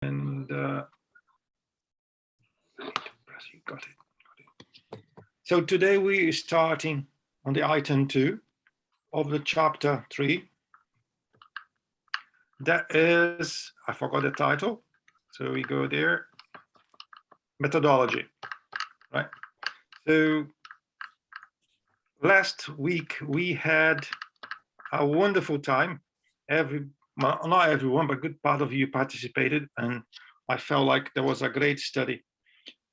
And got it. So today we are starting on the item 2 of the chapter 3. That is, I forgot the title, so we go there. Methodology, right? So last week we had a wonderful time. Not everyone, but a good part of you participated, and I felt like there was a great study.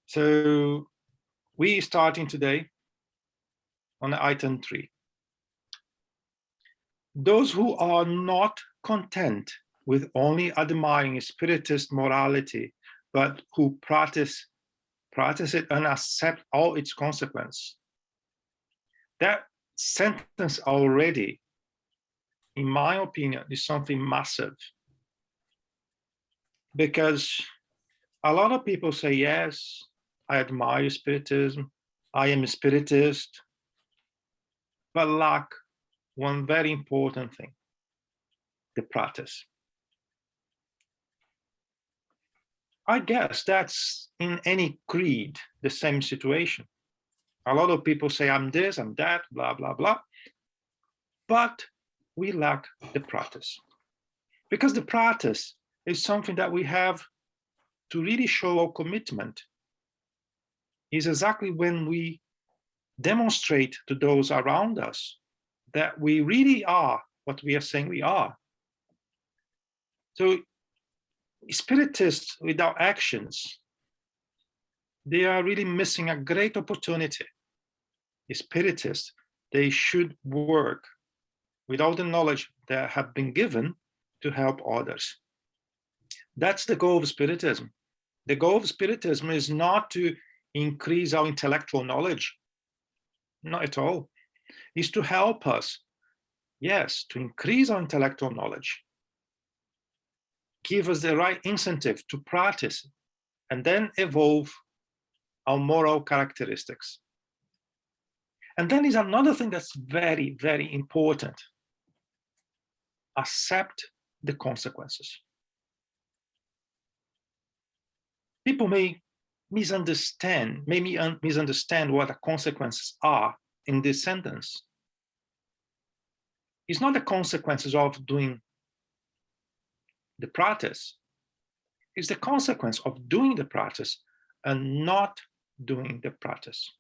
So we starting today on item 3. Those who are not content with only admiring Spiritist morality, but who practice it and accept all its consequences. That sentence already, in my opinion, is something massive. Because a lot of people say, yes, I admire Spiritism, I am a Spiritist, but lack one very important thing, the practice. I guess that's in any creed, the same situation. A lot of people say, I'm this, I'm that, blah, blah, blah. But we lack the practice. Because the practice is something that we have to really show our commitment. Is exactly when we demonstrate to those around us that we really are what we are saying we are. So Spiritists without actions, they are really missing a great opportunity. Spiritists, they should work with all the knowledge that have been given to help others. That's the goal of Spiritism. The goal of Spiritism is not to increase our intellectual knowledge, not at all. It's to help us, yes, to increase our intellectual knowledge, give us the right incentive to practice, and then evolve our moral characteristics. And then is another thing that's very, very important. Accept the consequences. People may misunderstand what the consequences are in this sentence. It's not the consequences of doing the practice. It's the consequence of doing the practice and not doing the practice.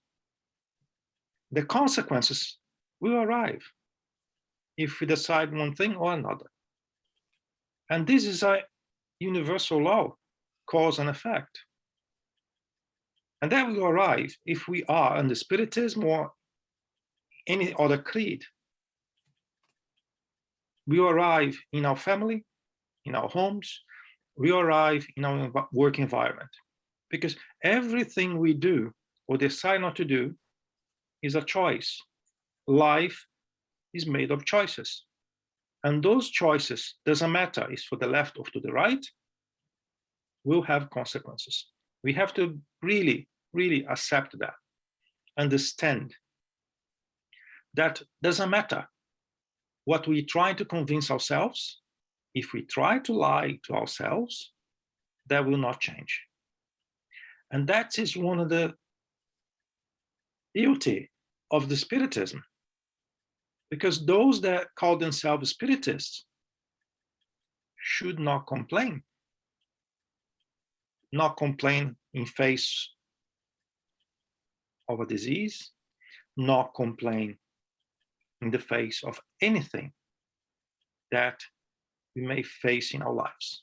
The consequences will arrive if we decide one thing or another. And this is a universal law, cause and effect. And that will arrive if we are under Spiritism or any other creed. We arrive in our family, in our homes, we arrive in our work environment. Because everything we do or decide not to do is a choice. Life is made of choices. And those choices, doesn't matter, it's for the left or to the right, will have consequences. We have to really, really accept that, understand that doesn't matter what we try to convince ourselves. If we try to lie to ourselves, that will not change. And that is one of the beauty of the Spiritism. Because those that call themselves Spiritists should not complain. Not complain in face of a disease, not complain in the face of anything that we may face in our lives.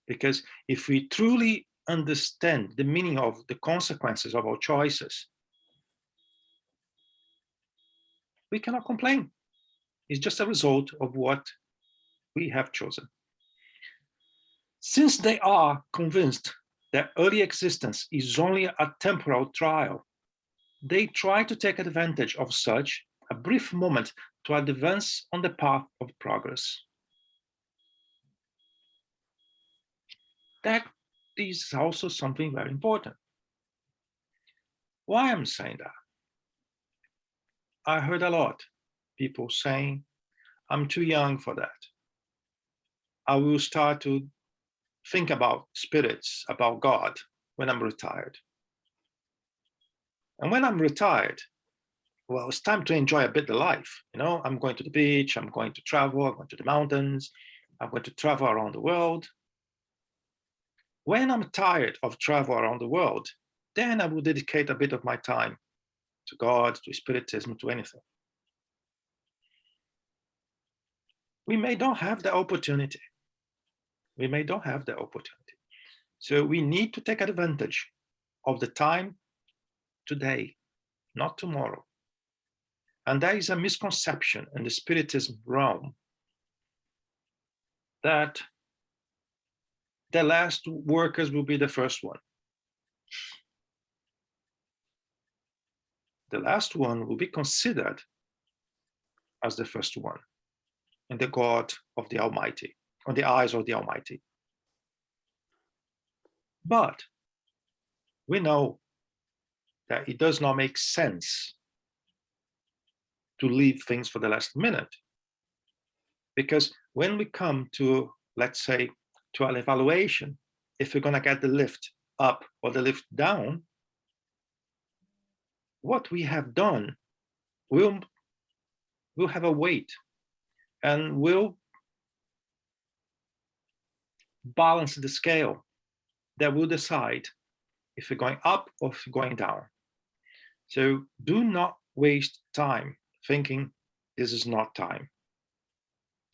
Because if we truly understand the meaning of the consequences of our choices, we cannot complain. It's just a result of what we have chosen. Since they are convinced that early existence is only a temporal trial, they try to take advantage of such a brief moment to advance on the path of progress. That is also something very important. Why I'm saying that? I heard a lot people saying, I'm too young for that. I will start to think about spirits, about God, when I'm retired. And when I'm retired, well, it's time to enjoy a bit the life. You know, I'm going to the beach, I'm going to travel, I'm going to the mountains, I'm going to travel around the world. When I'm tired of travel around the world, then I will dedicate a bit of my time to God, to Spiritism, to anything. We may not have the opportunity. We may not have the opportunity. So we need to take advantage of the time today, not tomorrow. And there is a misconception in the Spiritism realm that the last workers will be the first one. The last one will be considered as the first one in the God of the Almighty, on the eyes of the Almighty. But we know that it does not make sense to leave things for the last minute. Because when we come to, let's say, to an evaluation, if we're going to get the lift up or the lift down, what we have done will have a weight and will balance the scale that will decide if we're going up or if we're going down. So do not waste time thinking this is not time.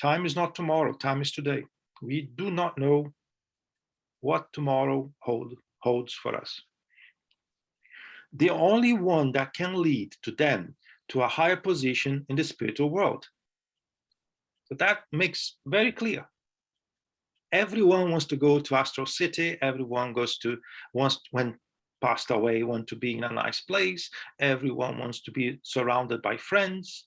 Time is not tomorrow, time is today. We do not know what tomorrow holds for us. The only one that can lead to them to a higher position in the spiritual world. So that makes very clear. Everyone wants to go to Astral City. Everyone wants, when passed away, want to be in a nice place. Everyone wants to be surrounded by friends.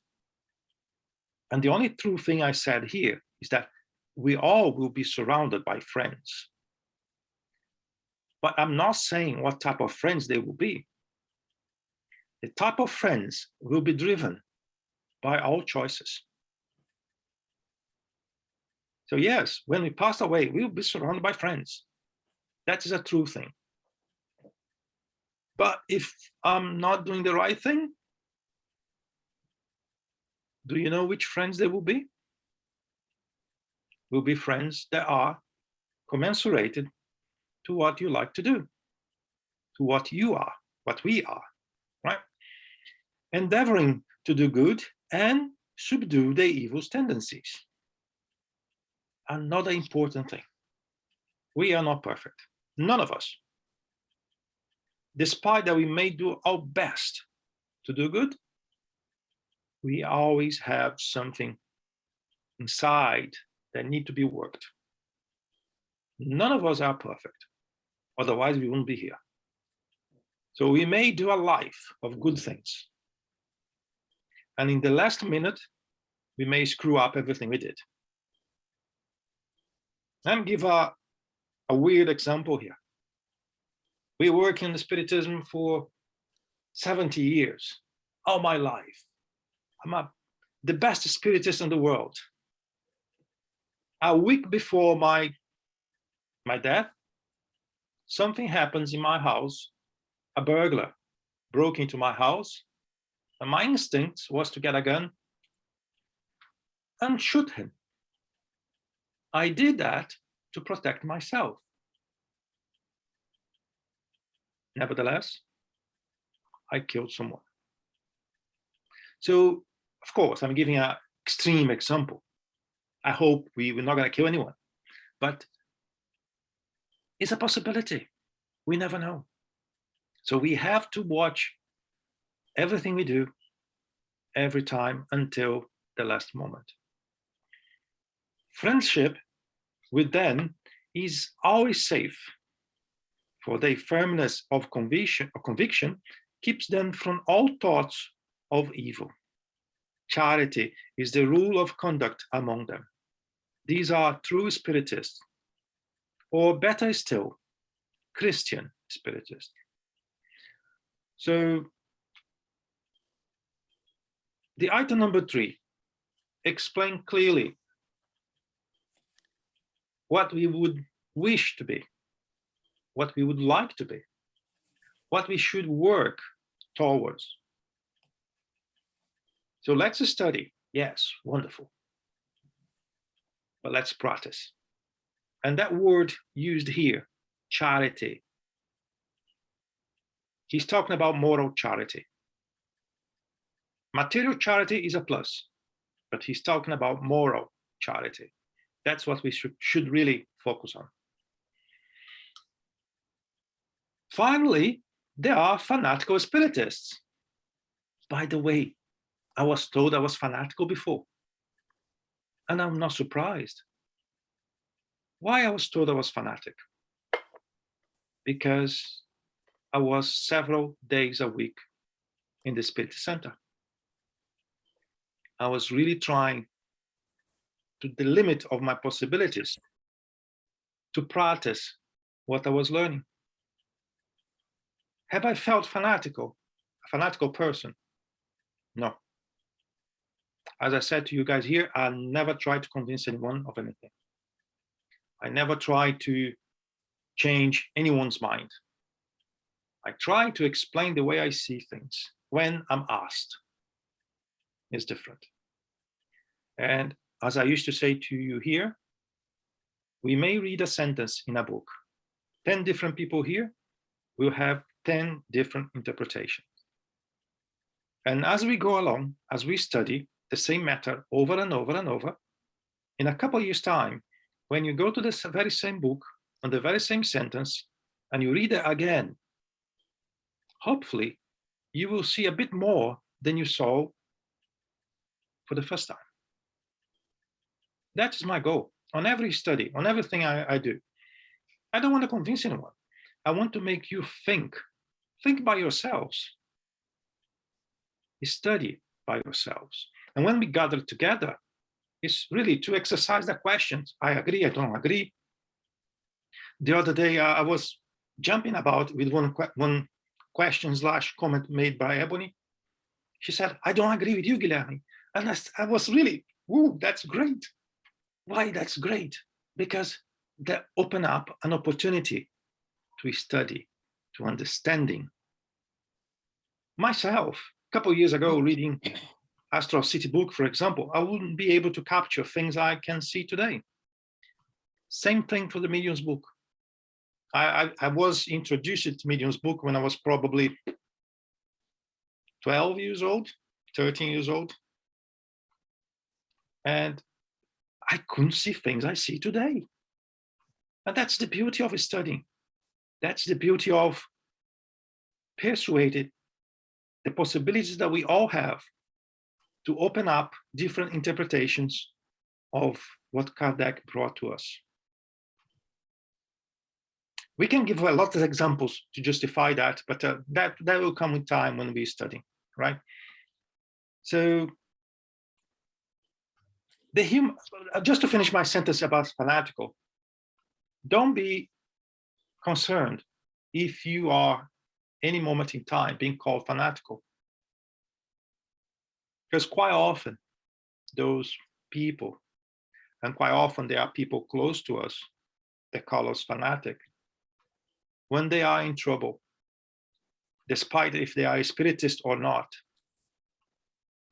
And the only true thing I said here is that we all will be surrounded by friends. But I'm not saying what type of friends they will be. The type of friends will be driven by our choices. So yes, when we pass away, we will be surrounded by friends. That is a true thing. But if I'm not doing the right thing, do you know which friends they will be? Will be friends that are commensurated to what you like to do, to what you are, what we are, right? Endeavoring to do good and subdue the evil tendencies. Another important thing. We are not perfect, none of us. Despite that we may do our best to do good, we always have something inside that need to be worked. None of us are perfect, otherwise we wouldn't be here. So we may do a life of good things, and in the last minute, we may screw up everything we did. Let me give a weird example here. We work in the Spiritism for 70 years, all my life. I'm the best Spiritist in the world. A week before my death, something happens in my house. A burglar broke into my house, and my instinct was to get a gun and shoot him. I did that to protect myself. Nevertheless, I killed someone. So, of course, I'm giving an extreme example. I hope we're not going to kill anyone, but it's a possibility. We never know. So we have to watch everything we do every time until the last moment. Friendship with them is always safe, for their firmness of conviction keeps them from all thoughts of evil. Charity is the rule of conduct among them. These are true Spiritists, or better still, Christian Spiritists. So the item number 3, explain clearly what we would wish to be, what we would like to be, what we should work towards. So let's study. Yes, wonderful. But let's practice. And that word used here, charity. He's talking about moral charity. Material charity is a plus, but he's talking about moral charity. That's what we should really focus on. Finally, there are fanatical spiritists. By the way, I was told I was fanatical before, and I'm not surprised. Why I was told I was fanatic? Because I was several days a week in the Spirit Center. I was really trying to the limit of my possibilities to practice what I was learning. Have I felt fanatical, a fanatical person? No. As I said to you guys here, I never tried to convince anyone of anything. I never tried to change anyone's mind. I try to explain the way I see things when I'm asked. It's different. And as I used to say to you here, we may read a sentence in a book. 10 different people here will have 10 different interpretations. And as we go along, as we study the same matter over and over and over, in a couple of years' time, when you go to this very same book on the very same sentence and you read it again, hopefully you will see a bit more than you saw for the first time. That is my goal on every study, on everything I do. I don't want to convince anyone. I want to make you think. Think by yourselves. Study by yourselves. And when we gather together, it's really to exercise the questions. I agree, I don't agree. The other day, I was jumping about with one question / comment made by Ebony. She said, I don't agree with you, Guilherme. And I was really, woo, that's great. Why that's great? Because they open up an opportunity to study, to understanding. Myself, a couple of years ago, reading Astral City book, for example, I wouldn't be able to capture things I can see today. Same thing for the Medium's book. I was introduced to Medium's book when I was probably 12 years old, 13 years old. And I couldn't see things I see today. And that's the beauty of studying. That's the beauty of persuaded the possibilities that we all have to open up different interpretations of what Kardec brought to us. We can give a lot of examples to justify that, but that will come with time when we study, right? So, just to finish my sentence about fanatical, don't be concerned if you are any moment in time being called fanatical. Because quite often, those people, and quite often there are people close to us that call us fanatic, when they are in trouble, despite if they are a spiritist or not,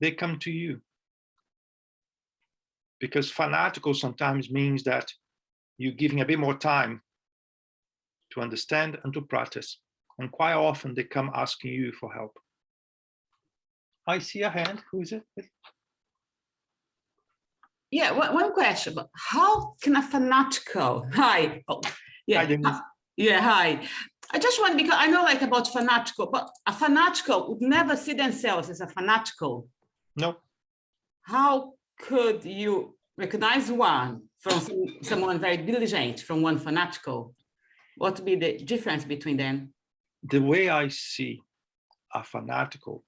they come to you. Because fanatical sometimes means that you're giving a bit more time to understand and to practice. And quite often they come asking you for help. I see a hand. Who is it? Yeah, one question. How can a fanatical? Hi. Oh, yeah. Hi. Hi. I just want, because I know like about fanatical, but a fanatical would never see themselves as a fanatical. No. How could you recognize one from someone very diligent from one fanatical? What would be the difference between them? The way I see a fanatical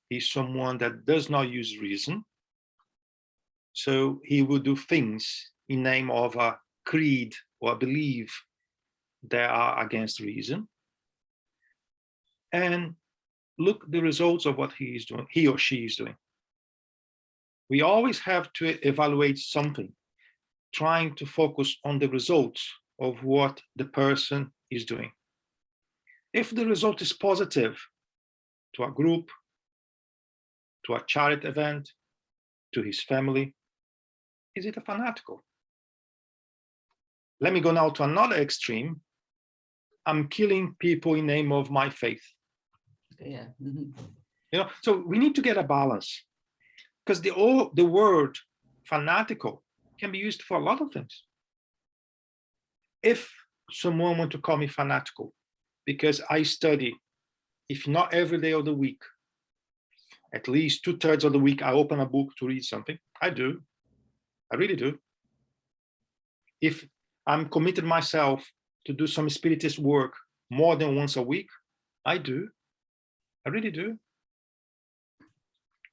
is someone that does not use reason. So he will do things in name of a creed or a belief that are against reason. And look the results of what he is doing, he or she is doing. We always have to evaluate something, trying to focus on the results of what the person is doing. If the result is positive to a group, to a charity event, to his family, is it a fanatical? Let me go now to another extreme. I'm killing people in the name of my faith. Yeah. So we need to get a balance, because the word fanatical can be used for a lot of things. If someone wants to call me fanatical because I study, if not every day of the week, at least 2/3 of the week, I open a book to read something, I do. I really do. If I'm committed myself to do some spiritist work more than once a week, I do. I really do.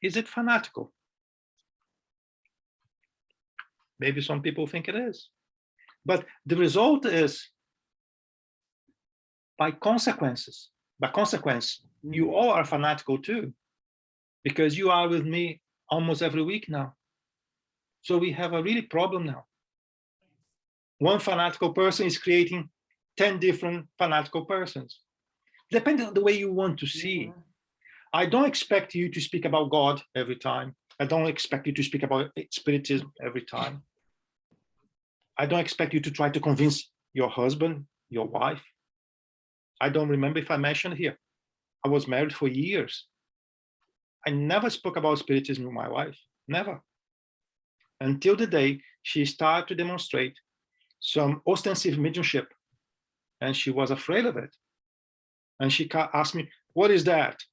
Is it fanatical? Maybe some people think it is. But the result is, by consequence, you all are fanatical too, because you are with me almost every week now. So we have a really problem now. One fanatical person is creating 10 different fanatical persons, depending on the way you want to see. I don't expect you to speak about God every time. I don't expect you to speak about Spiritism every time. I don't expect you to try to convince your husband, your wife. I don't remember if I mentioned here, I was married for years. I never spoke about Spiritism with my wife, never. Until the day she started to demonstrate some ostensive mediumship, and she was afraid of it. And she asked me, what is that?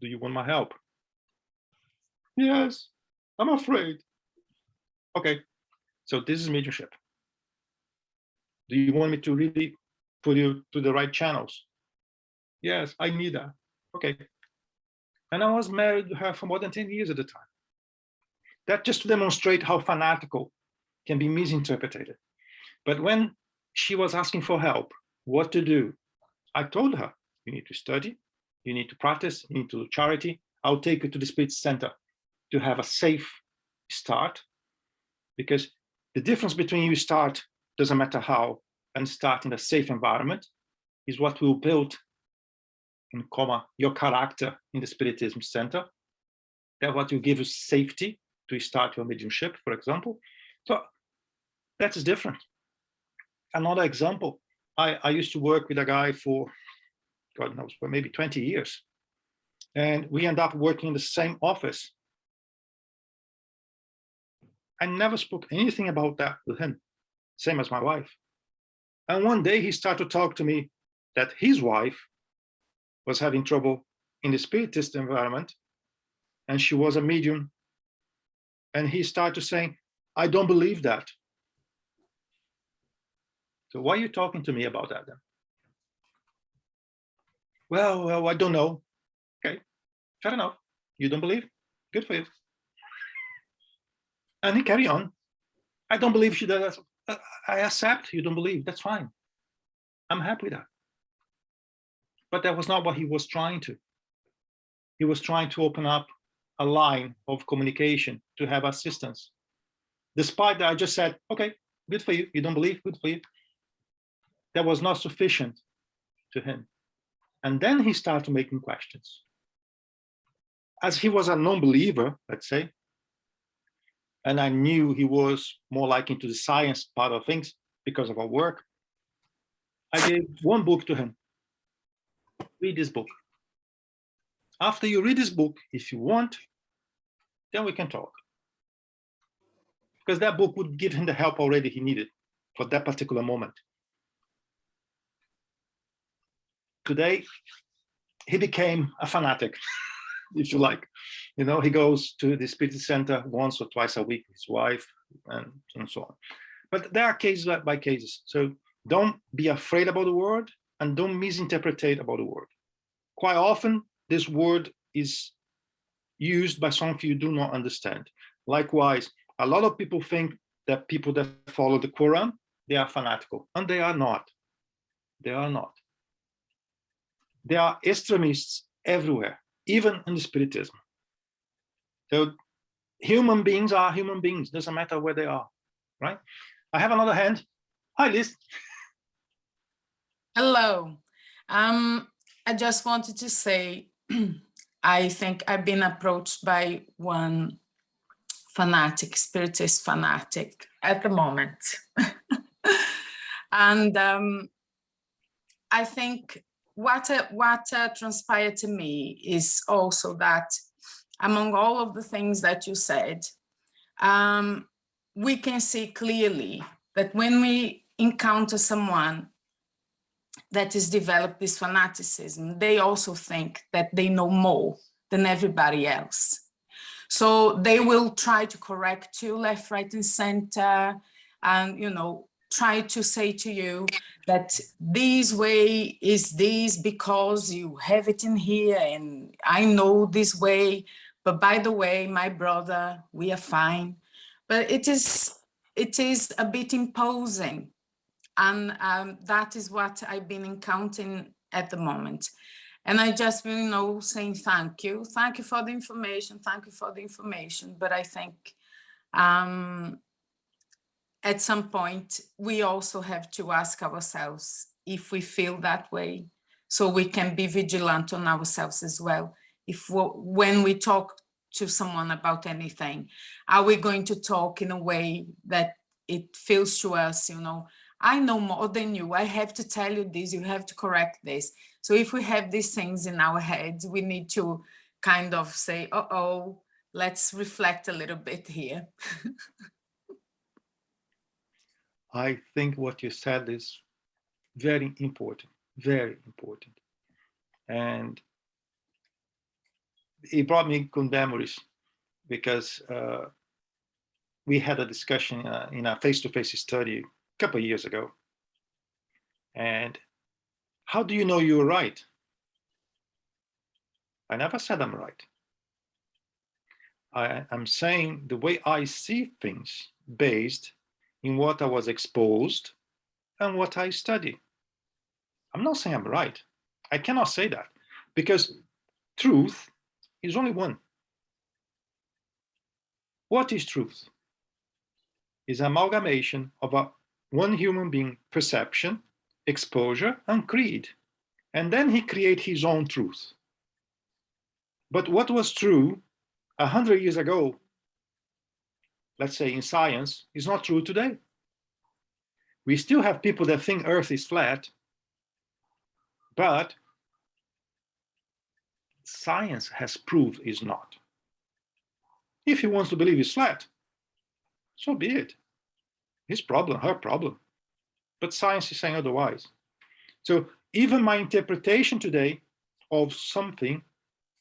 Do you want my help? Yes, I'm afraid. Okay, so this is mediumship. Do you want me to really put you to the right channels? Yes, I need that. Okay. And I was married to her for more than 10 years at the time. That just to demonstrate how fanatical can be misinterpreted. But when she was asking for help, what to do, I told her, you need to study, you need to practice, you need to do charity. I'll take you to the Spirit Center to have a safe start, because the difference between you start, doesn't matter how, and start in a safe environment is what will build, in comma, your character in the Spiritism Center. That's what will give you safety to start your mediumship, for example. So that is different. Another example, I used to work with a guy for, God knows, for maybe 20 years. And we end up working in the same office. I never spoke anything about that with him, same as my wife. And one day he started to talk to me that his wife was having trouble in the Spiritist environment, and she was a medium. And he started saying, I don't believe that. So why are you talking to me about that then? Well, I don't know. Okay, fair enough. You don't believe? Good for you. And he carried on. I don't believe she does. I accept you don't believe. That's fine. I'm happy with that. But that was not what he was trying to. He was trying to open up a line of communication to have assistance. Despite that, I just said, okay, good for you. You don't believe? Good for you. That was not sufficient to him. And then he started making questions. As he was a non-believer, let's say, and I knew he was more like into the science part of things because of our work, I gave one book to him. Read this book. After you read this book, if you want, then we can talk. Because that book would give him the help already he needed for that particular moment. Today, he became a fanatic, if you like. You know, he goes to the Spirit Center once or twice a week with his wife and so on. But there are cases by cases. So don't be afraid about the word and don't misinterpret about the word. Quite often, this word is used by some of you do not understand. Likewise, a lot of people think that people that follow the Quran, they are fanatical, and they are not. They are not. There are extremists everywhere, even in the Spiritism. So human beings are human beings, doesn't matter where they are, right? I have another hand. Hi, Liz. Hello. I just wanted to say, I think I've been approached by one fanatic, Spiritist fanatic at the moment. And I think what transpired to me is also that among all of the things that you said, we can see clearly that when we encounter someone that has developed this fanaticism, they also think that they know more than everybody else. So they will try to correct you left, right, and center, and, you know, try to say to you that this way is this because you have it in here and I know this way, but by the way, my brother, we are fine. But it is a bit imposing. And that is what I've been encountering at the moment. And I just, you know, saying thank you for the information, But I think at some point, we also have to ask ourselves if we feel that way, so we can be vigilant on ourselves as well. When we talk to someone about anything, are we going to talk in a way that it feels to us, you know, I know more than you, I have to tell you this, you have to correct this. So if we have these things in our heads, we need to kind of say, uh-oh, let's reflect a little bit here. I think what you said is very important, very important. And it brought me good memories because we had a discussion in a face-to-face study a couple of years ago. And how do you know you're right? I never said I'm right. I'm saying the way I see things based in what I was exposed and what I study. I'm not saying I'm right. I cannot say that because truth is only one. What is truth? Is amalgamation of one human being perception, exposure, and creed. And then he created his own truth. But what was true 100 years ago, let's say in science, is not true today. We still have people that think Earth is flat, but science has proved it's not. If he wants to believe it's flat, so be it. His problem, her problem. But science is saying otherwise. So even my interpretation today of something,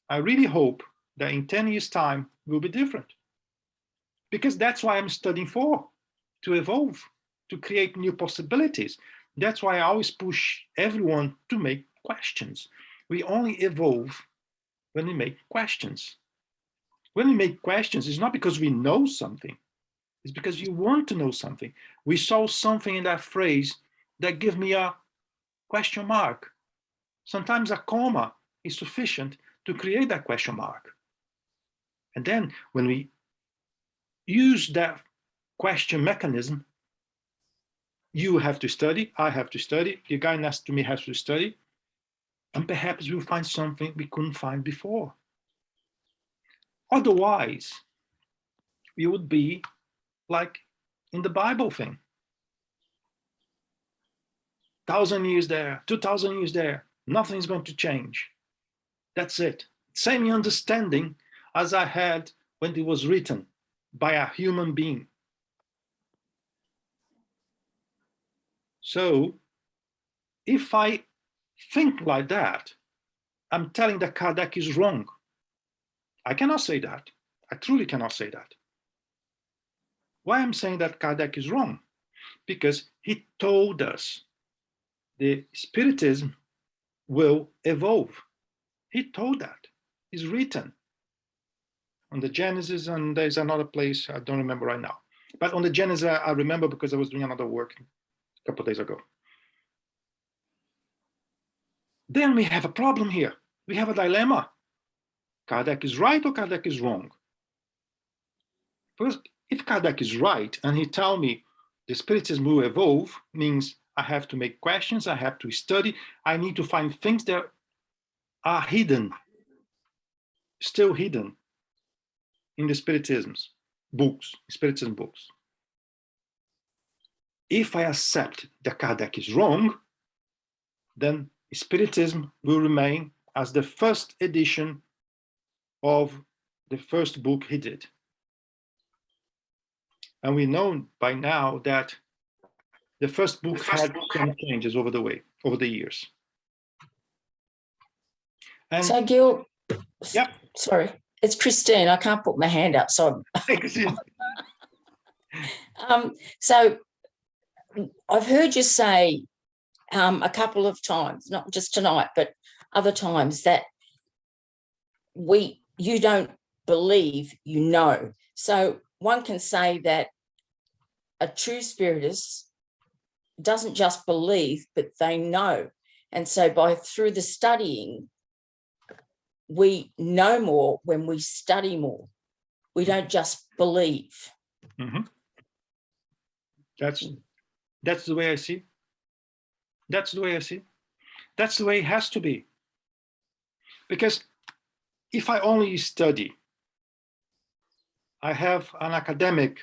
I really hope that in 10 years' time will be different. Because that's why I'm studying for, to evolve, to create new possibilities. That's why I always push everyone to make questions. We only evolve when we make questions. When we make questions, it's not because we know something, it's because you want to know something. We saw something in that phrase that gives me a question mark. Sometimes a comma is sufficient to create that question mark. And then when we use that question mechanism, you have to study, I have to study, the guy next to me has to study, and perhaps we'll find something we couldn't find before. Otherwise, we would be like in the Bible thing. 1,000 years there, 2,000 years there, nothing's going to change. That's it. Same understanding as I had when it was written by a human being. So if I think like that, I'm telling that Kardec is wrong. I cannot say that. I truly cannot say that. Why I'm saying that Kardec is wrong? Because he told us the Spiritism will evolve. He told that. It's written on the Genesis, and there's another place, I don't remember right now. But on the Genesis, I remember because I was doing another work a couple of days ago. Then we have a problem here. We have a dilemma. Kardec is right or Kardec is wrong? Because if Kardec is right and he tell me the Spiritism will evolve means I have to make questions, I have to study, I need to find things that are hidden, still hidden in the Spiritism's books, Spiritism books. If I accept that Kardec is wrong, then Spiritism will remain as the first edition of the first book he did. And we know by now that the first book had some changes over the years. And so Gil, yeah, sorry, it's Christine. I can't put my hand up, so so I've heard you say a couple of times, not just tonight, but other times, that you don't believe, you know. So one can say that a true Spiritist doesn't just believe, but they know. And so through the studying, we know more when we study more. We don't just believe. Mm-hmm. That's the way I see. That's the way I see. That's the way it has to be. Because if I only study, I have an academic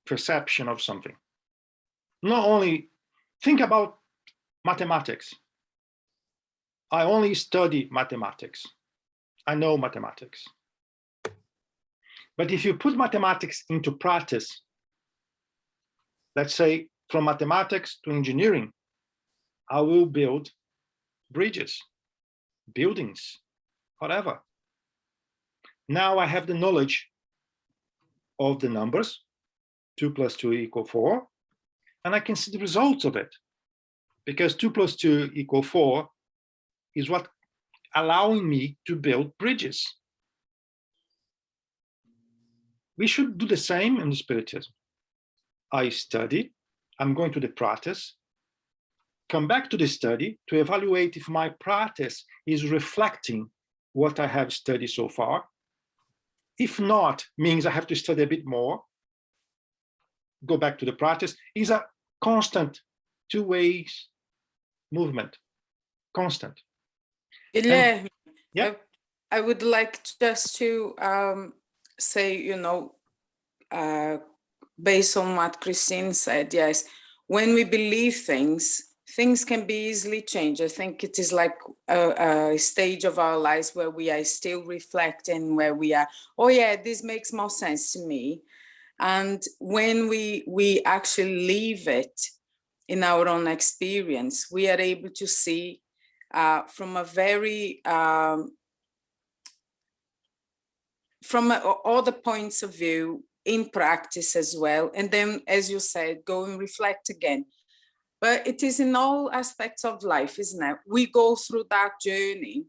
perception of something. Not only think about mathematics. I only study mathematics. I know mathematics. But if you put mathematics into practice, let's say from mathematics to engineering, I will build bridges, buildings, whatever. Now I have the knowledge of the numbers, 2 + 2 = 4, and I can see the results of it, because 2 + 2 = 4 is what allowing me to build bridges. We should do the same in the Spiritism. I study, I'm going to the practice, come back to the study to evaluate if my practice is reflecting what I have studied so far. If not, means I have to study a bit more, go back to the practice. Is a constant two-way movement, constant. Guilherme, yeah, I would like just to say, you know, based on what Christine said, yes, when we believe things can be easily changed. I think it is like a stage of our lives where we are still reflecting, where we are, oh yeah, this makes more sense to me. And when we actually live it in our own experience, we are able to see from a very, from other points of view, in practice as well. And then, as you said, go and reflect again. But it is in all aspects of life, isn't it? We go through that journey.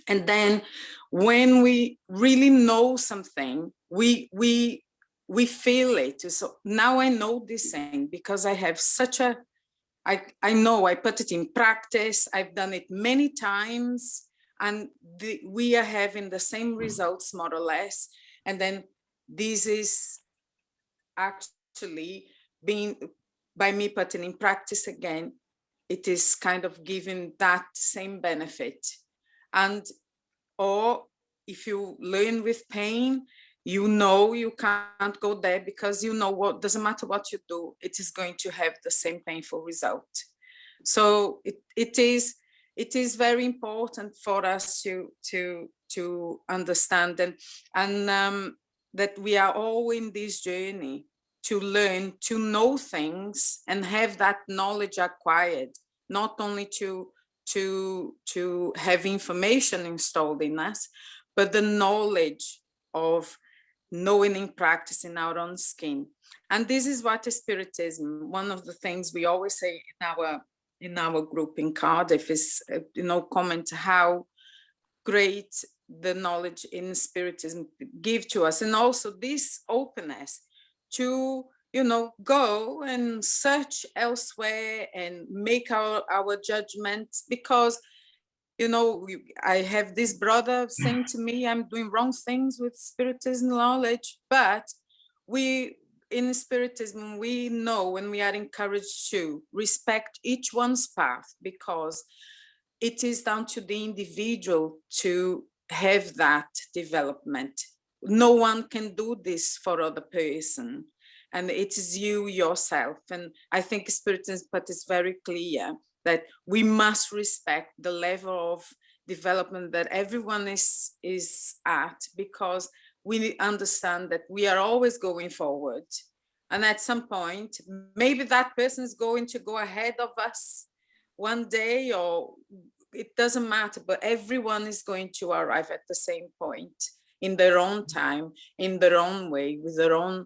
And then when we really know something, we feel it. So now I know this thing because I have such a, I know I put it in practice. I've done it many times, and we are having the same results more or less. And then this is actually being, by me putting in practice again, it is kind of giving that same benefit. And, or if you learn with pain, you know you can't go there because you know what, doesn't matter what you do, it is going to have the same painful result. So it is very important for us to understand and that we are all in this journey to learn, to know things and have that knowledge acquired, not only to have information installed in us, but the knowledge of knowing in practice in our own skin. And this is what is Spiritism. One of the things we always say in our group in Cardiff is, comment how great the knowledge in Spiritism give to us, and also this openness to go and search elsewhere and make our judgments, because I have this brother saying to me I'm doing wrong things with Spiritism knowledge, but in Spiritism, we know when we are encouraged to respect each one's path, because it is down to the individual to have that development. No one can do this for other person, and it is you yourself. And I think Spiritism is very clear that we must respect the level of development that everyone is at, because we understand that we are always going forward. And at some point, maybe that person is going to go ahead of us one day, or it doesn't matter, but everyone is going to arrive at the same point in their own time, in their own way, with their own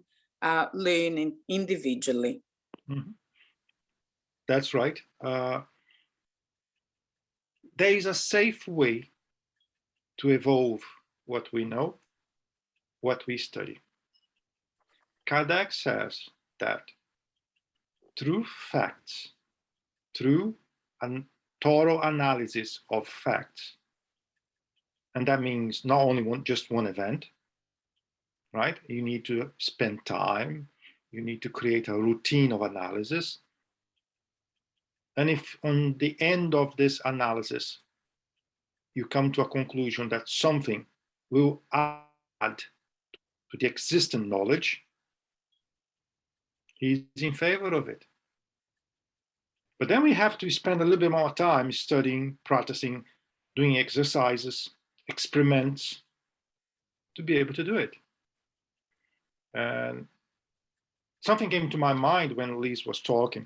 learning individually. Mm-hmm. That's right. There is a safe way to evolve what we know, what we study. Kardec says that through facts, through a thorough analysis of facts, and that means not only just one event, right? You need to spend time, you need to create a routine of analysis. And if on the end of this analysis, you come to a conclusion that something will add to the existing knowledge, he's in favor of it. But then we have to spend a little bit more time studying, practicing, doing exercises, experiments to be able to do it. And something came to my mind when Lise was talking.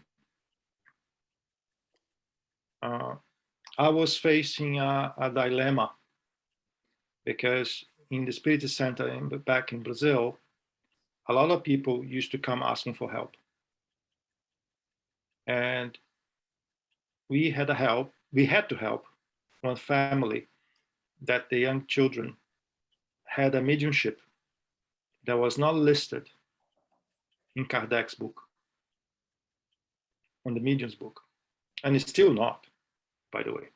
I was facing a dilemma, because in the Spiritist Center back in Brazil, a lot of people used to come asking for help. And we had to help one family that the young children had a mediumship that was not listed in Kardec's book, on the medium's book, and it's still not, by the way.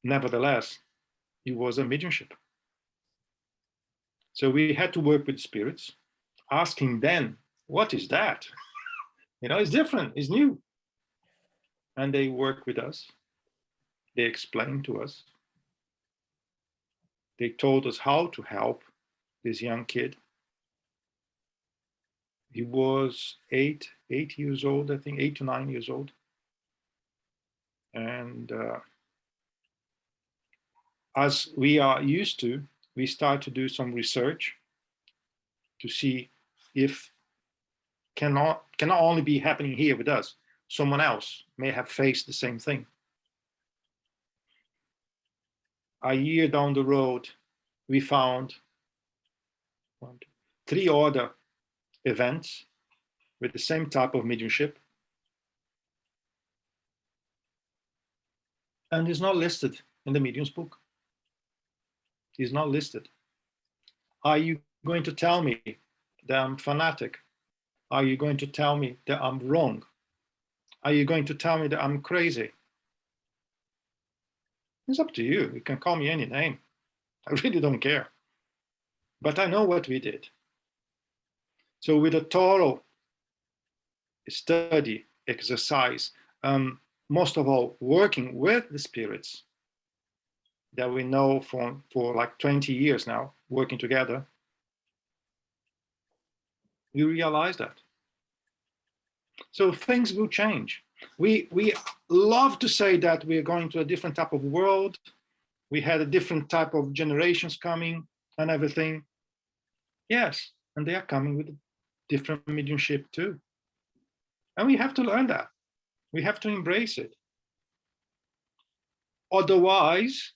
Nevertheless, it was a mediumship. So we had to work with spirits, asking them, what is that? You know, it's different, it's new. And they work with us. They explained to us. They told us how to help this young kid. He was 8 years old, I think, 8 to 9 years old. And as we are used to, we start to do some research to see if cannot only be happening here with us, someone else may have faced the same thing. A year down the road, we found 3 other events with the same type of mediumship, and it's not listed in the medium's book. It's not listed. Are you going to tell me that I'm fanatic? Are you going to tell me that I'm wrong? Are you going to tell me that I'm crazy? It's up to you. You can call me any name. I really don't care. But I know what we did. So with a thorough study, exercise, most of all, working with the spirits that we know for like 20 years now, working together, we realize that. So things will change. We love to say that we're going to a different type of world. We had a different type of generations coming and everything. Yes, and they are coming with a different mediumship too. And we have to learn that. We have to embrace it. Otherwise,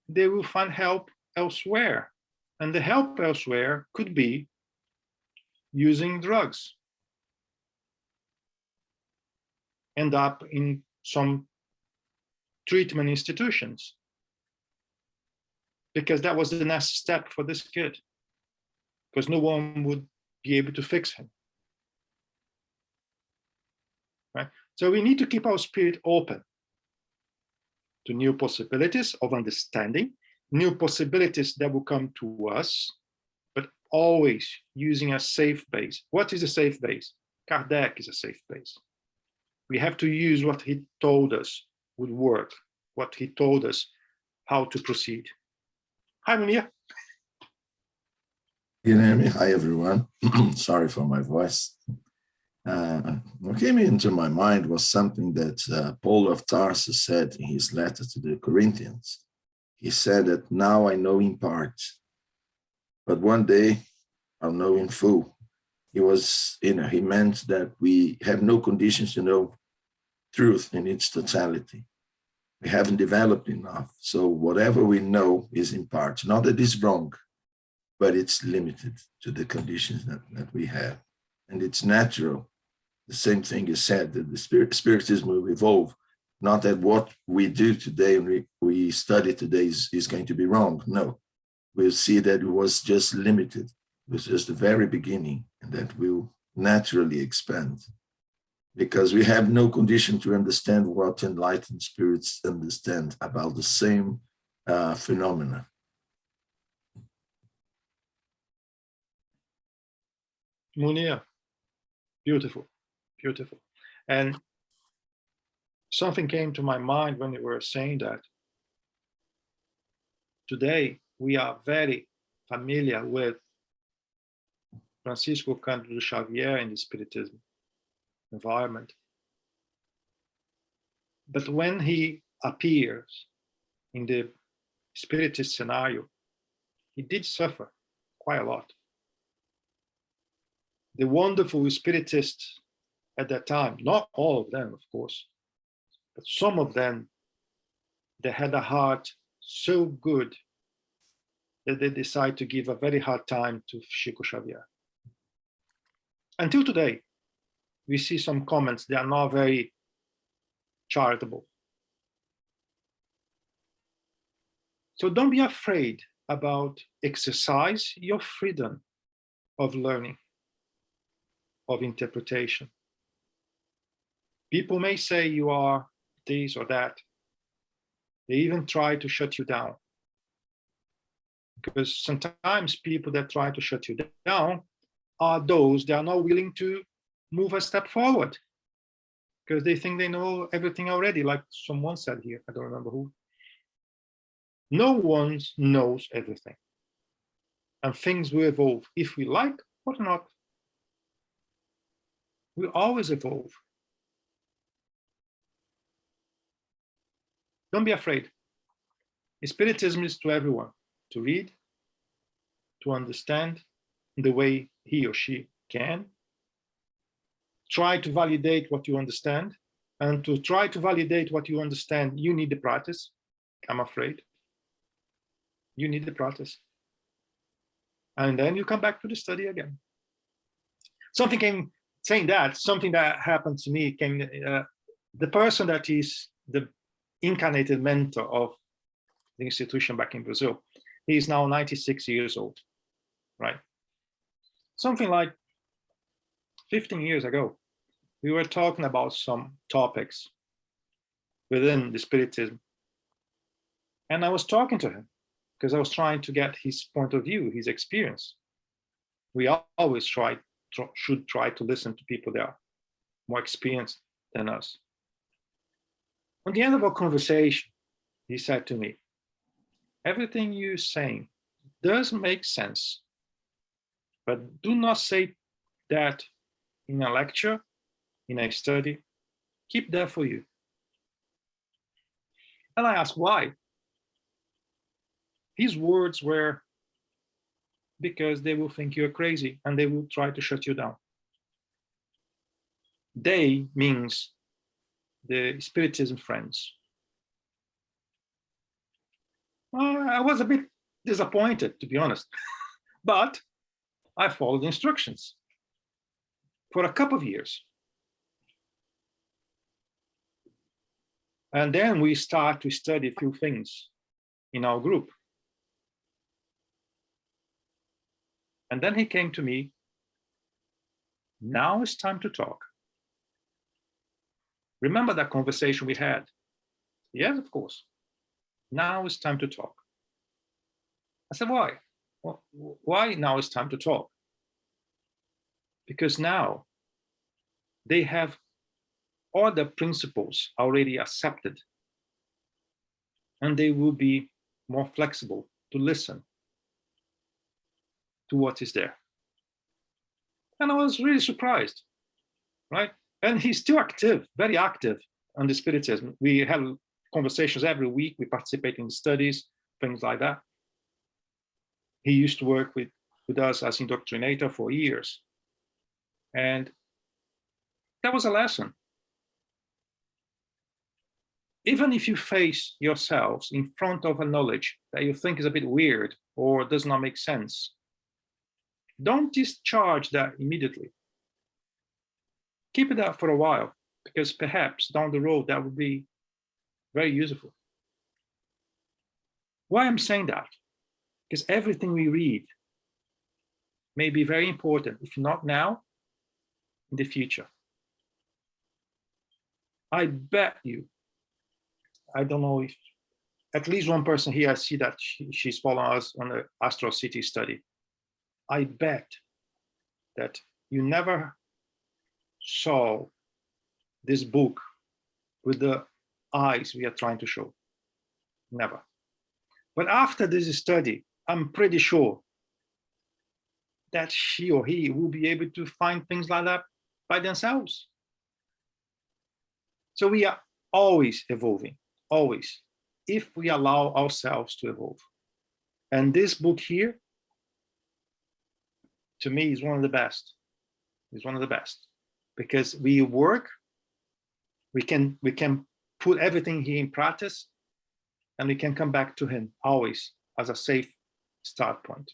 they will find help elsewhere. And the help elsewhere could be using drugs. End up in some treatment institutions, because that was the next step for this kid, because no one would be able to fix him. Right? So we need to keep our spirit open to new possibilities of understanding, new possibilities that will come to us, but always using a safe base. What is a safe base? Kardec is a safe base. We have to use what he told us would work, what he told us how to proceed. Hi, MUNIR. Guilherme, hi everyone. Sorry for my voice. What came into my mind was something that Paul of Tarsus said in his letter to the Corinthians. He said that now I know in part, but one day I'll know in full. He meant that we have no conditions to know truth in its totality. We haven't developed enough. So whatever we know is in part. Not that it's wrong, but it's limited to the conditions that we have. And it's natural. The same thing is said, that the Spiritism will evolve. Not that what we do today and we study today is going to be wrong. No, we'll see that it was just limited. It was just the very beginning, and that will naturally expand. Because we have no condition to understand what enlightened spirits understand about the same phenomena. MUNIR, beautiful, beautiful. And something came to my mind when you were saying that. Today, we are very familiar with Francisco Cândido Xavier in the Spiritism environment. But when he appears in the Spiritist scenario, he did suffer quite a lot. The wonderful Spiritists at that time, not all of them, of course, but some of them, they had a heart so good that they decided to give a very hard time to Chico Xavier. Until today, we see some comments, they are not very charitable. So don't be afraid about exercise your freedom of learning, of interpretation. People may say you are this or that. They even try to shut you down. Because sometimes people that try to shut you down are those that are not willing to move a step forward because they think they know everything already, like someone said here, I don't remember who. No one knows everything. And things will evolve if we like or not. We always evolve. Don't be afraid. Spiritism is to everyone, to read, to understand the way he or she can. Try to validate what you understand. And to try to validate what you understand, you need the practice, I'm afraid. You need the practice. And then you come back to the study again. Something came, saying that, something that happened to me came, the person that is the incarnated mentor of the institution back in Brazil, he is now 96 years old, right? Something like 15 years ago, we were talking about some topics within the Spiritism. And I was talking to him because I was trying to get his point of view, his experience. We always should try to listen to people that are more experienced than us. On the end of our conversation, he said to me, everything you're saying does make sense, but do not say that in a lecture, in a study. Keep that for you. And I asked why. His words were, because they will think you're crazy and they will try to shut you down. They means the Spiritism friends. I was a bit disappointed, to be honest, but I followed the instructions for a couple of years. And then we start to study a few things in our group. And then he came to me, now it's time to talk. Remember that conversation we had? Yes, of course. Now it's time to talk. I said, why? Well, why now it's time to talk? Because now they have all the principles already accepted, and they will be more flexible to listen to what is there. And I was really surprised, right? And he's still active, very active on the Spiritism. We have conversations every week. We participate in studies, things like that. He used to work with us as indoctrinator for years. And that was a lesson. Even if you face yourselves in front of a knowledge that you think is a bit weird or does not make sense, don't discharge that immediately. Keep it up for a while, because perhaps down the road that would be very useful. Why I'm saying that? Because everything we read may be very important, if not now, in the future. I bet you, I don't know if at least one person here, I see that she's following us on the Astral City study. I bet that you never saw this book with the eyes we are trying to show. Never. But after this study, I'm pretty sure that she or he will be able to find things like that by themselves. So we are always evolving, always, if we allow ourselves to evolve. And this book here, to me, is one of the best. It's one of the best, because we work, we can put everything here in practice, and we can come back to him always as a safe start point.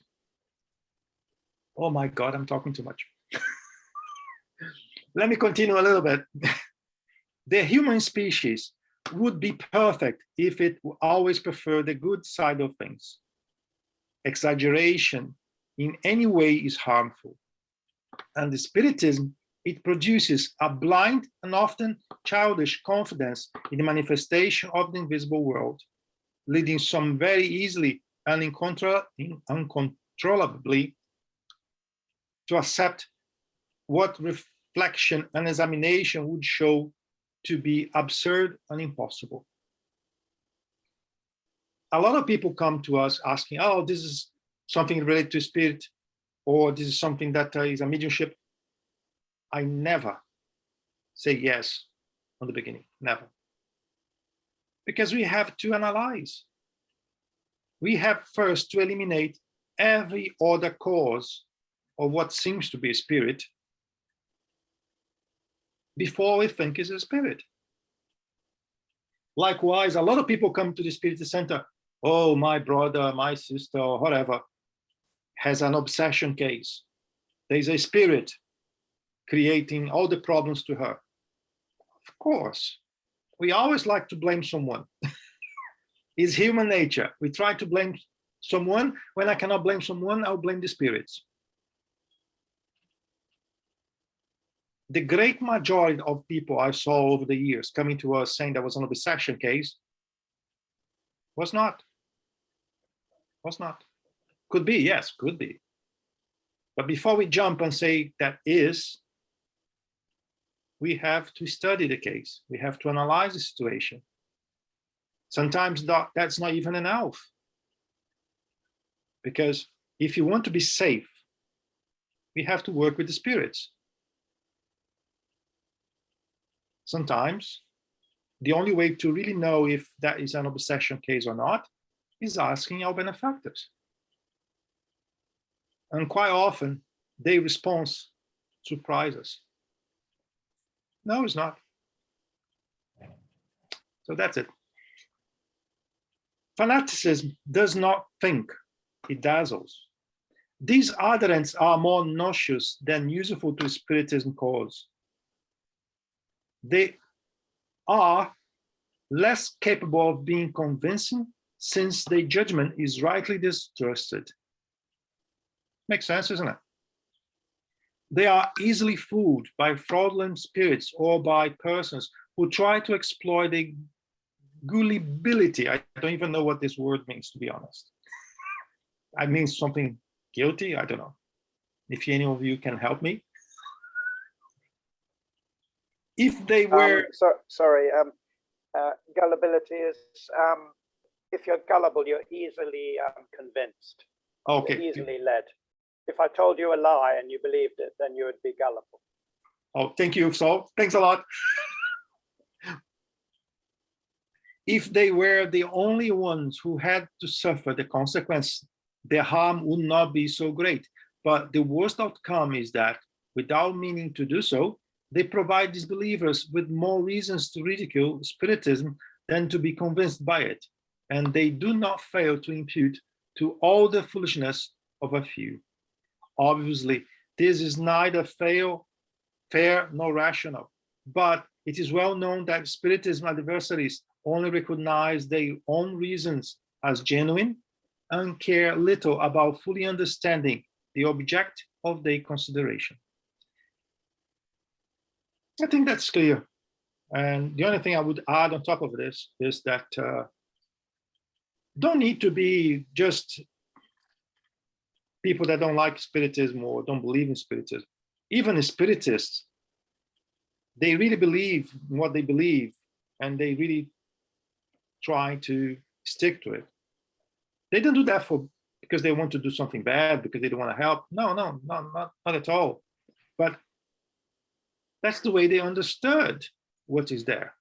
Oh my God, I'm talking too much. Let me continue a little bit. The human species would be perfect if it always preferred the good side of things. Exaggeration in any way is harmful. And the Spiritism, it produces a blind and often childish confidence in the manifestation of the invisible world, leading some very easily and uncontrollably to accept what reflection and examination would show to be absurd and impossible. A lot of people come to us asking, oh, this is something related to spirit, or this is something that is a mediumship. I never say yes from the beginning, never. Because we have to analyze. We have first to eliminate every other cause of what seems to be a spirit before we think is a spirit. Likewise, a lot of people come to the Spirit Center, oh, my brother, my sister, or whatever, has an obsession case. There's a spirit creating all the problems to her. Of course, we always like to blame someone. It's human nature. We try to blame someone. When I cannot blame someone, I'll blame the spirits. The great majority of people I saw over the years coming to us saying there was an obsession case was not. Was not. Could be, yes, could be. But before we jump and say that is, we have to study the case. We have to analyze the situation. Sometimes that's not even enough. Because if you want to be safe, we have to work with the spirits. Sometimes the only way to really know if that is an obsession case or not is asking our benefactors. And quite often, their response surprises us. No, it's not. So that's it. Fanaticism does not think, it dazzles. These adherents are more nauseous than useful to Spiritism cause. They are less capable of being convincing since their judgment is rightly distrusted. Makes sense, isn't it? They are easily fooled by fraudulent spirits or by persons who try to exploit their gullibility. I don't even know what this word means, to be honest. I mean something guilty. I don't know. If any of you can help me. If they were... sorry, gullibility is, if you're gullible, you're easily convinced. Okay. You're easily led. If I told you a lie and you believed it, then you would be gullible. Oh, thank you. So thanks a lot. If they were the only ones who had to suffer the consequence, the harm would not be so great. But the worst outcome is that, without meaning to do so, they provide disbelievers with more reasons to ridicule Spiritism than to be convinced by it. And they do not fail to impute to all the foolishness of a few. Obviously, this is neither fair nor rational, but it is well known that Spiritism adversaries only recognize their own reasons as genuine and care little about fully understanding the object of their consideration. I think that's clear. And the only thing I would add on top of this is that don't need to be just people that don't like Spiritism or don't believe in Spiritism. Even the Spiritists, they really believe in what they believe, and they really try to stick to it. They don't do that because they want to do something bad, because they don't want to help. No, not at all. But that's the way they understood what is there.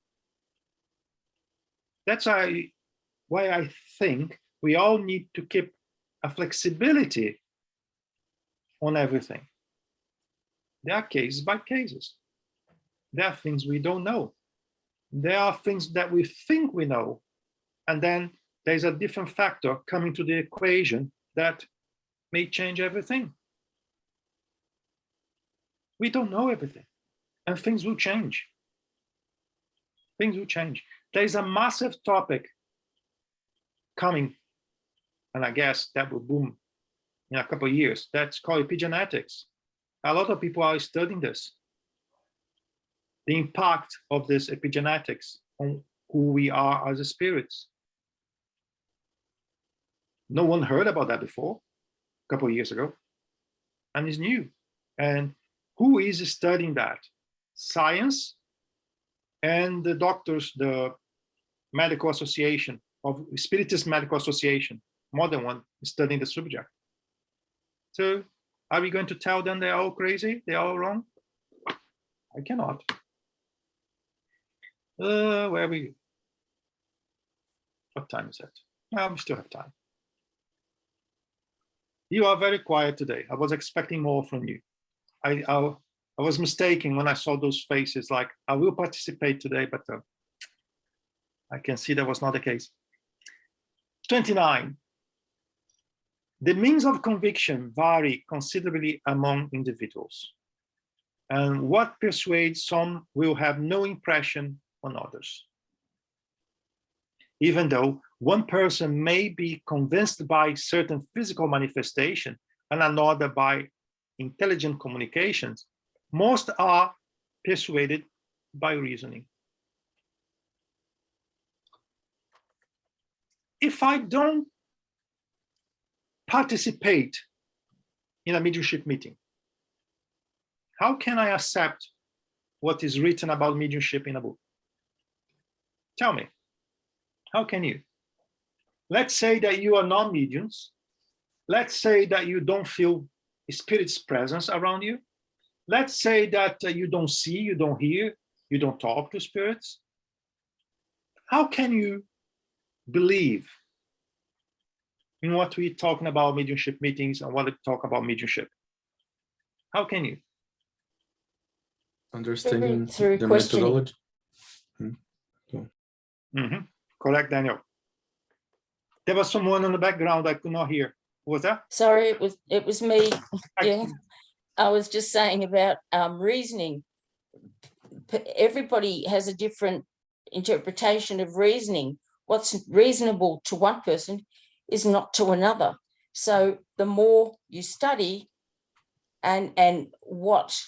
That's why I think we all need to keep a flexibility on everything. There are cases by cases. There are things we don't know. There are things that we think we know. And then there's a different factor coming to the equation that may change everything. We don't know everything, and things will change. Things will change. There's a massive topic coming, and I guess that will boom in a couple of years. That's called epigenetics. A lot of people are studying this. The impact of this epigenetics on who we are as spirits. No one heard about that before, a couple of years ago, and it's new. And who is studying that? Science and the doctors, the medical association of Spiritist Medical Association, more than one, studying the subject. So are we going to tell them they're all crazy? They're all wrong? I cannot. Where are we? What time is it? We still have time. You are very quiet today. I was expecting more from you. I was mistaken when I saw those faces, like, I will participate today, but I can see that was not the case. 29. The means of conviction vary considerably among individuals, and what persuades some will have no impression on others. Even though one person may be convinced by certain physical manifestation and another by intelligent communications, most are persuaded by reasoning. If I don't participate in a mediumship meeting, how can I accept what is written about mediumship in a book? Tell me, how can you? Let's say that you are non-mediums. Let's say that you don't feel Spirit's presence around you. Let's say that you don't see, you don't hear, you don't talk to spirits. How can you believe in what we're talking about mediumship meetings and what we talk about mediumship? How can you? Understanding through the questioning. methodology. Correct, Daniel. There was someone in the background I could not hear. What was that? Sorry, it was me. Yeah, I was just saying about reasoning. Everybody has a different interpretation of reasoning. What's reasonable to one person is not to another. So the more you study, and what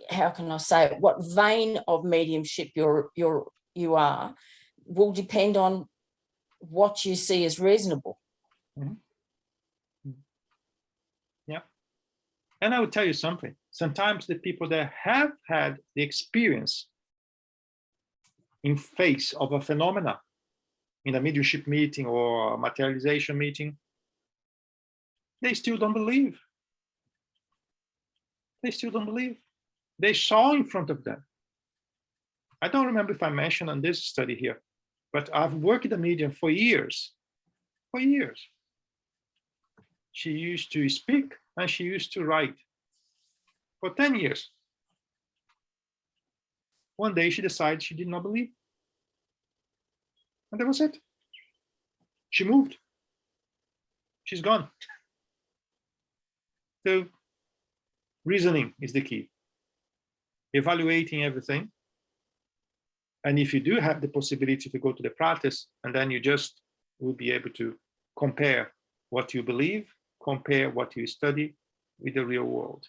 how can I say it? What vein of mediumship you are will depend on what you see as reasonable. Yeah. And I will tell you something. Sometimes the people that have had the experience in face of a phenomena in a mediumship meeting or a materialization meeting, they still don't believe. They still don't believe. They saw in front of them. I don't remember if I mentioned on this study here, but I've worked in a medium for years. For years. She used to speak and she used to write for 10 years. One day she decided she did not believe. And that was it. She moved. She's gone. So reasoning is the key. Evaluating everything. And if you do have the possibility to go to the practice, and then you just will be able to compare what you believe, compare what you study with the real world.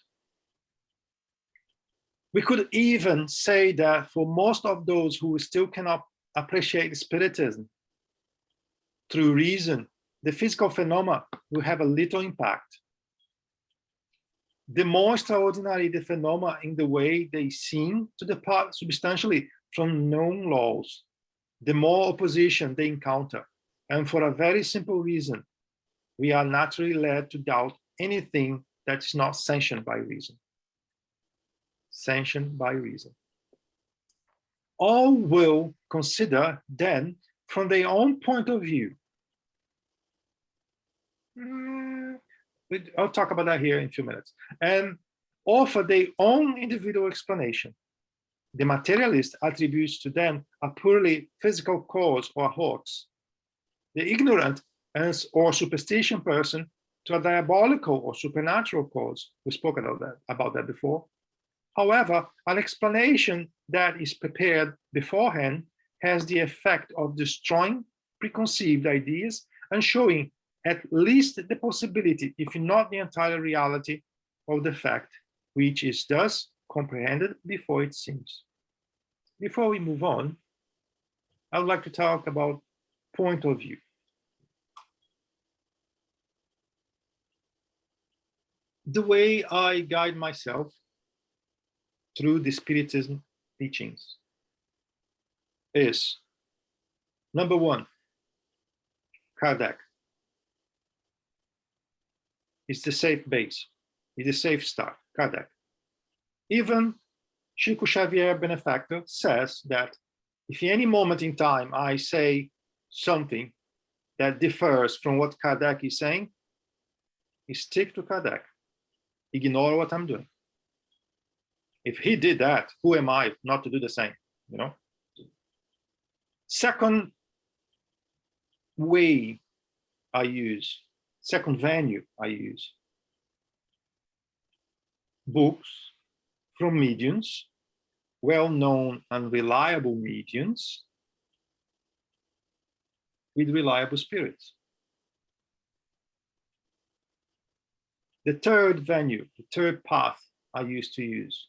We could even say that for most of those who still cannot appreciate Spiritism through reason, the physical phenomena will have a little impact. The more extraordinary the phenomena in the way they seem to depart substantially from known laws, the more opposition they encounter. And for a very simple reason, we are naturally led to doubt anything that's not sanctioned by reason. Sanctioned by reason. All will consider then from their own point of view. I'll talk about that here in a few minutes. And offer their own individual explanation. The materialist attributes to them a purely physical cause or hoax. The ignorant or superstition person to a diabolical or supernatural cause. We spoke about that before. However, an explanation that is prepared beforehand has the effect of destroying preconceived ideas and showing at least the possibility, if not the entire reality, of the fact, which is thus comprehended before it seems. Before we move on, I would like to talk about point of view. The way I guide myself through the Spiritism teachings is, number one, Kardec. It's the safe base, it's a safe start, Kardec. Even Chico Xavier Benefactor says that if in any moment in time I say something that differs from what Kardec is saying, stick to Kardec. Ignore what I'm doing. If he did that, who am I not to do the same, you know? Second way I use, second venue I use, books from mediums, well-known and reliable mediums with reliable spirits. The third venue, the third path I used to use,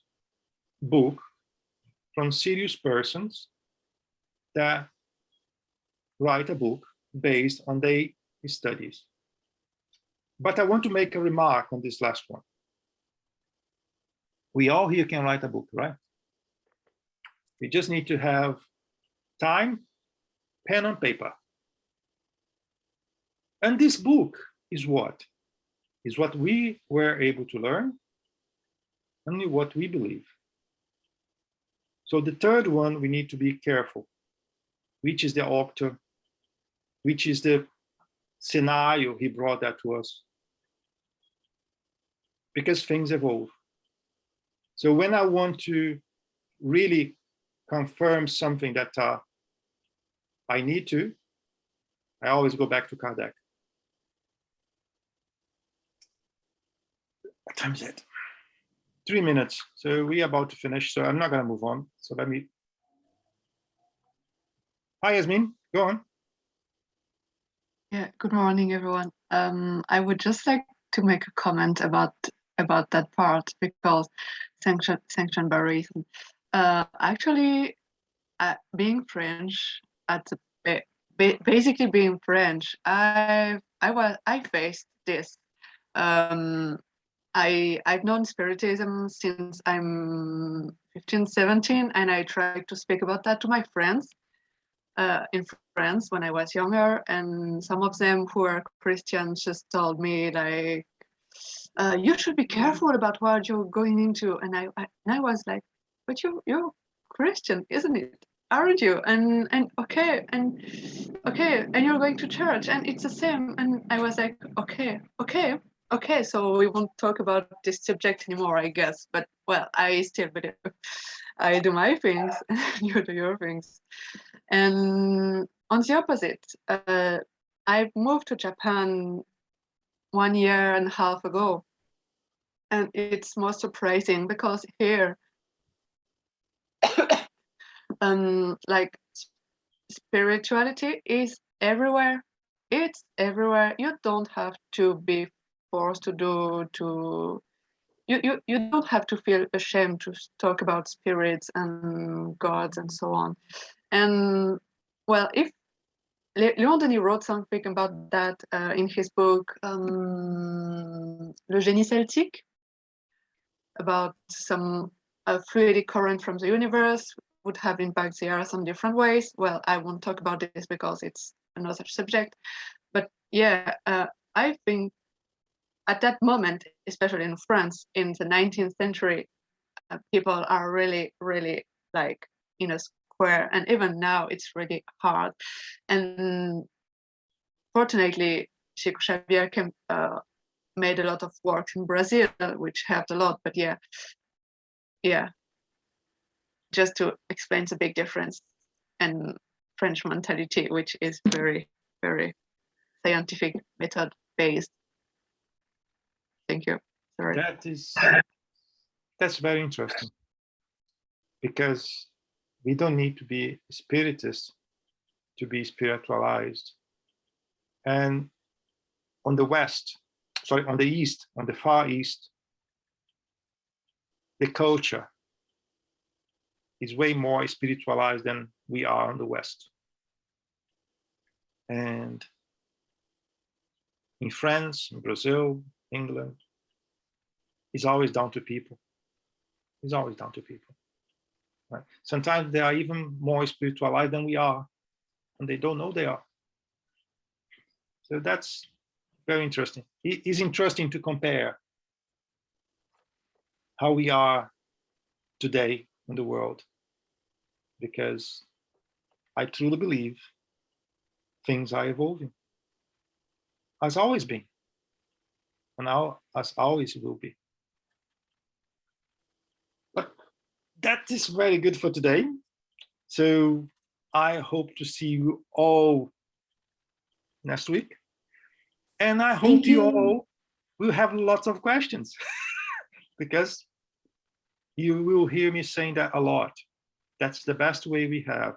book from serious persons that write a book based on their studies. But I want to make a remark on this last one. We all here can write a book, right? We just need to have time, pen and paper. And this book is what? Is what we were able to learn and what we believe. So the third one, we need to be careful. Which is the author? Which is the scenario he brought that to us? Because things evolve. So when I want to really confirm something that I need to, I always go back to Kardec. What time is it? 3 minutes. So we're about to finish, so I'm not going to move on. So let me. Hi, Yasmin, go on. Yeah, good morning, everyone. I would just like to make a comment about that part, because sanctioned by reason. Actually, being French at the basically being French, I faced this. I've known Spiritism since I'm 15, 17, and I tried to speak about that to my friends in France when I was younger, and some of them who are Christians just told me like, you should be careful about what you're going into. And I was like, but you're Christian, isn't it? Aren't you? And okay, and you're going to church, and it's the same. And I was like, okay, so we won't talk about this subject anymore, I guess. But well, I still believe. I do my things, you do your things. And on the opposite, I moved to Japan 1.5 years ago. And it's more surprising because here, like spirituality is everywhere. It's everywhere. You don't have to be forced to you don't have to feel ashamed to talk about spirits and gods and so on. And well, if Léon Denis wrote something about that in his book, Le Génie Celtique, about some fluidic current from the universe would have impact the earth in different ways. Well, I won't talk about this because it's another subject. But yeah, I think at that moment, especially in France in the 19th century, people are really, really like in a square. And even now it's really hard. And fortunately, Chico Xavier made a lot of work in Brazil, which helped a lot. But yeah, just to explain the big difference in French mentality, which is very, very scientific method based. Thank you. Sorry. That's very interesting, because we don't need to be spiritist to be spiritualized. And on the east, on the far east, the culture is way more spiritualized than we are on the west. And in France, in Brazil, England, it's always down to people. It's always down to people. Right? Sometimes they are even more spiritualized than we are, and they don't know they are. So that's very interesting. It is interesting to compare how we are today in the world, because I truly believe things are evolving, as always been, and now as always will be. But that is very good for today. So I hope to see you all next week. And I hope you all will have lots of questions because you will hear me saying that a lot. That's the best way we have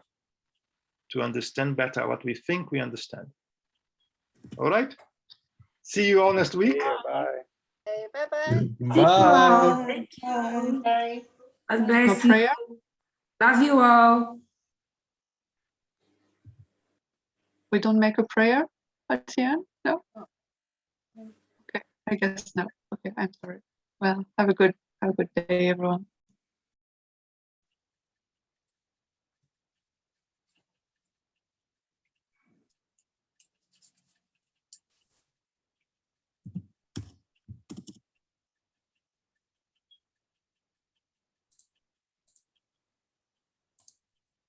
to understand better what we think we understand. All right. See you all next week. Bye. Hey, bye-bye. Bye. Thank you. Bye. God No bless you. prayer? Love you all. We don't make a prayer at the end? No? Okay, I guess no. Okay, I'm sorry. Well, have a good day, everyone.